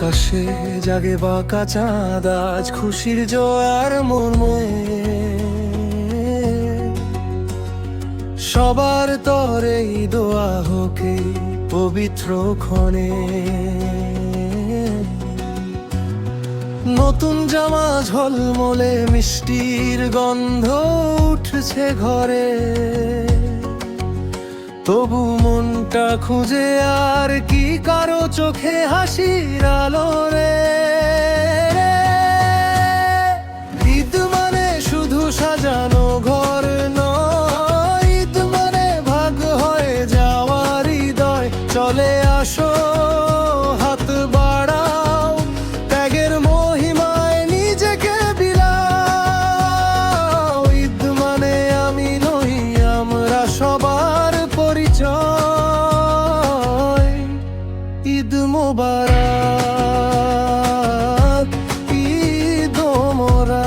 আকাশে জাগে বাঁকা চাঁদ, আজ খুশির জোয়ার মর্মে। সবার তরে দোয়া হোকে পবিত্র ক্ষণে। নতুন জামা ঝলমলে মিষ্টির গন্ধ উঠছে ঘরে, তবু মনটা খুঁজে আর কি কারো চোখে হাসির আলো রে। ঈদ মানে শুধু সাজানো ঘর নয়, ঈদ মানে ভাগ হয়ে যাওয়ার হৃদয়। চলে আসো হাত বাড়াও, ত্যাগের মহিমায় নিজেকে বিলাও। ঈদ মানে আমি নই, আমরা সবার পরিচয়। ঈদ মোবারক, ঈদ মোবারক।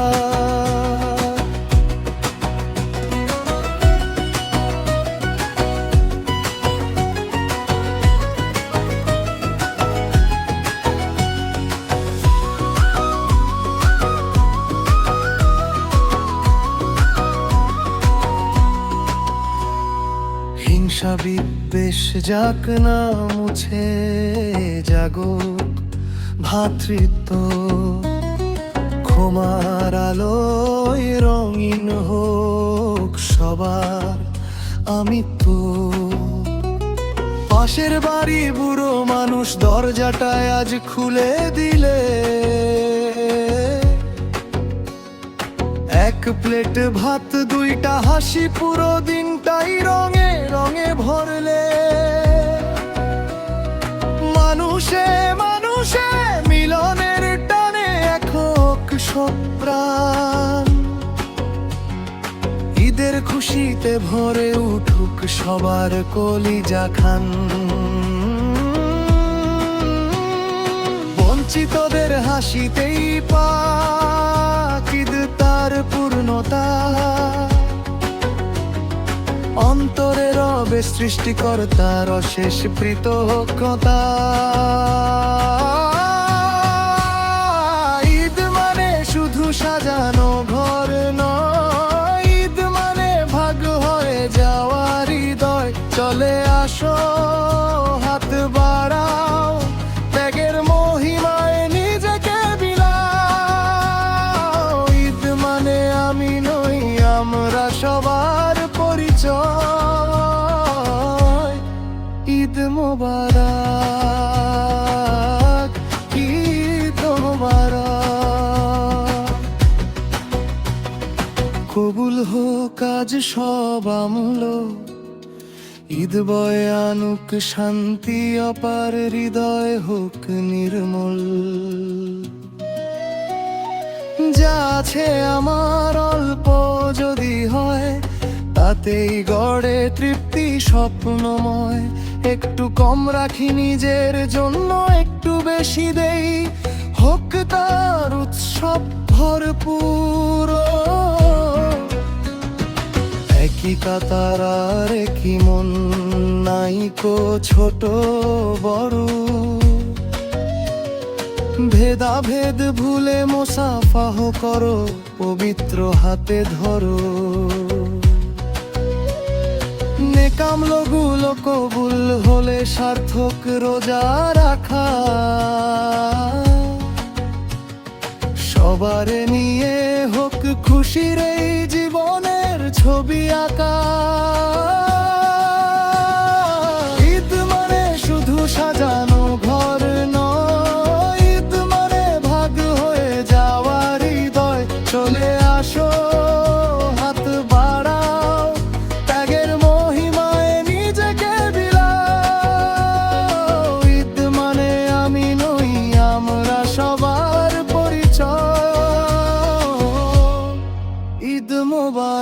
হিংসা বিদ্বেষ যাক না মুছে, জাগুক ভ্রাতৃত্ব। ক্ষমার আলোয় রঙিন হোক সবার আমিত্ব। পাশের বাড়ি বুড়ো মানুষ দরজাটায় আজ খুলে দিলে, এক প্লেট ভাত দুইটা হাসি পুরো দিনটাই রঙে রঙে ভরলে। মানুষে মানুষে মিলনের টানে এক হোক সব প্রাণ। ঈদের খুশিতে ভরে উঠুক সবার কলিজা খান। বঞ্চিতদের হাসিতেই পাক ঈদ তার পূর্ণতা। অন্তরে রবে সৃষ্টিকর্তার অশেষ কৃতজ্ঞতা। ঈদ মানে শুধু সাজানো ঘর নয়, ঈদ মানে ভাগ হয়ে যাওয়ার হৃদয়। চলে আসো হাত বাড়াও, ত্যাগের মহিমায় নিজেকে বিলাও। ঈদ মানে আমি নই, আমরা সবার পরিচয়। ঈদ মোবারক, ঈদ মোবারক। কবুল হোক আজ সব আমল, ঈদ বয়ে আনুক শান্তি অপার, হৃদয় হোক নির্মল। যা আছে আমার অল্প যদি হয়, তাতেই গড়ে তৃপ্তি স্বপ্নময়। একটু কম রাখি নিজের জন্য, একটু বেশি দেই, হোক তার উৎসব ভরপুর। একই কাতার আর একই মন, নাইকো ছোট বড়। ভেদাভেদ ভুলে মোসাফাহ করো, পবিত্র হাতে ধরো। নেকামলগুলো কবুল হলে সার্থক রোজা রাখা। সবারে নিয়ে হোক খুশির এই জীবনের ছবি আঁকা। ঈদ মানে শুধু সাজানো ঘর নয়, ঈদ মানে ভাগ হয়ে যাওয়ার হৃদয়। চলে আসো হাত বাড়াও, ত্যাগের মহিমায় নিজেকে বিলাও। ঈদ মানে আমি নই, আমরা সবার পরিচয়। ঈদ মোবারক।